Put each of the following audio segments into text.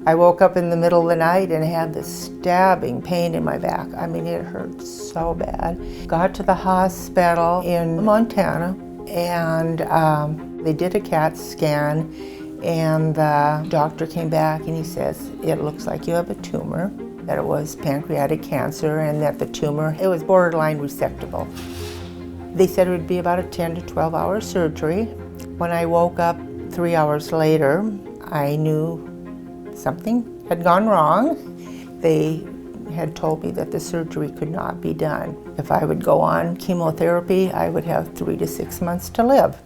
I woke up in the middle of the night and had this stabbing pain in my back. I mean, it hurt so bad. Got to the hospital in Montana, and they did a CAT scan, and the doctor came back and he says, it looks like you have a tumor, that it was pancreatic cancer, and that the tumor, it was borderline resectable. They said it would be about a 10 to 12 hour surgery. When I woke up 3 hours later, I knew something had gone wrong. They had told me that the surgery could not be done. If I would go on chemotherapy, I would have 3 to 6 months to live.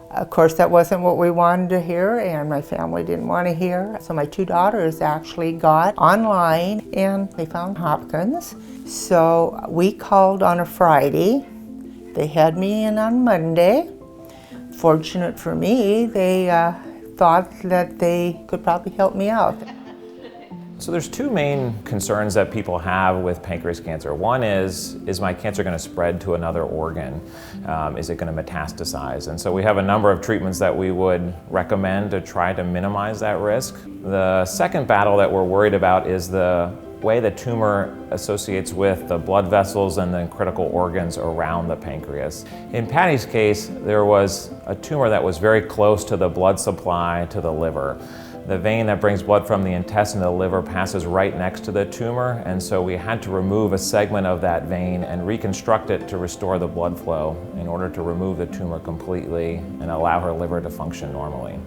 Of course, that wasn't what we wanted to hear, and my family didn't want to hear. So my 2 daughters actually got online and they found Hopkins. So we called on a Friday. They had me in on Monday. Fortunate for me, they thought that they could probably help me out. So there's 2 main concerns that people have with pancreas cancer. One is my cancer going to spread to another organ? Is it going to metastasize? And so we have a number of treatments that we would recommend to try to minimize that risk. The second battle that we're worried about is the way the tumor associates with the blood vessels and the critical organs around the pancreas. In Patty's case, there was a tumor that was very close to the blood supply to the liver. The vein that brings blood from the intestine to the liver passes right next to the tumor, and so we had to remove a segment of that vein and reconstruct it to restore the blood flow in order to remove the tumor completely and allow her liver to function normally.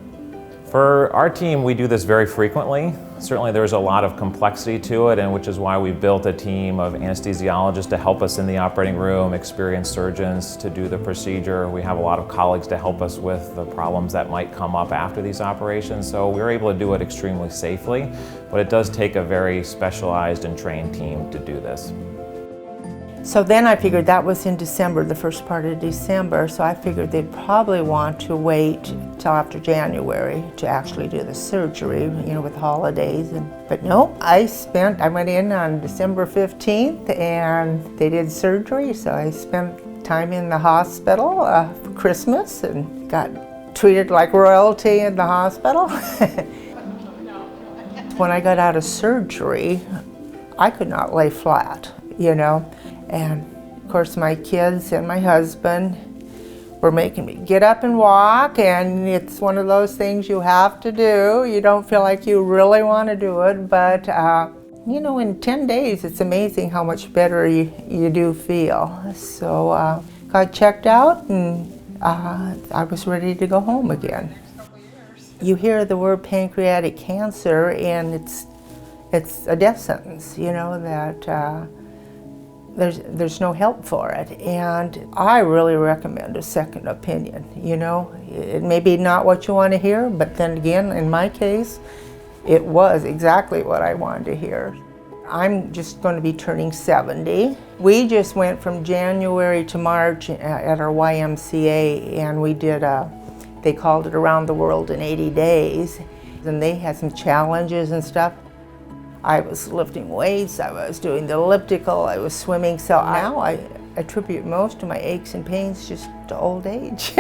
For our team, we do this very frequently. Certainly there's a lot of complexity to it, and which is why we built a team of anesthesiologists to help us in the operating room, experienced surgeons to do the procedure. We have a lot of colleagues to help us with the problems that might come up after these operations, so we're able to do it extremely safely, but it does take a very specialized and trained team to do this. So then I figured that was in December, the first part of December, so I figured they'd probably want to wait till after January to actually do the surgery, you know, with holidays. But no, I went in on December 15th and they did surgery, so I spent time in the hospital for Christmas and got treated like royalty in the hospital. When I got out of surgery, I could not lay flat, you know. And of course my kids and my husband were making me get up and walk, and it's one of those things you have to do. You don't feel like you really want to do it, but you know, in 10 days it's amazing how much better you do feel. So got checked out and I was ready to go home again. You hear the word pancreatic cancer and it's a death sentence, you know, that there's no help for it, and I really recommend a second opinion. You know, it may be not what you want to hear, but then again, in my case, it was exactly what I wanted to hear. I'm just going to be turning 70. We just went from January to March at our YMCA, and we did they called it Around the World in 80 Days, and they had some challenges and stuff. I was lifting weights, I was doing the elliptical, I was swimming, so now I attribute most of my aches and pains just to old age.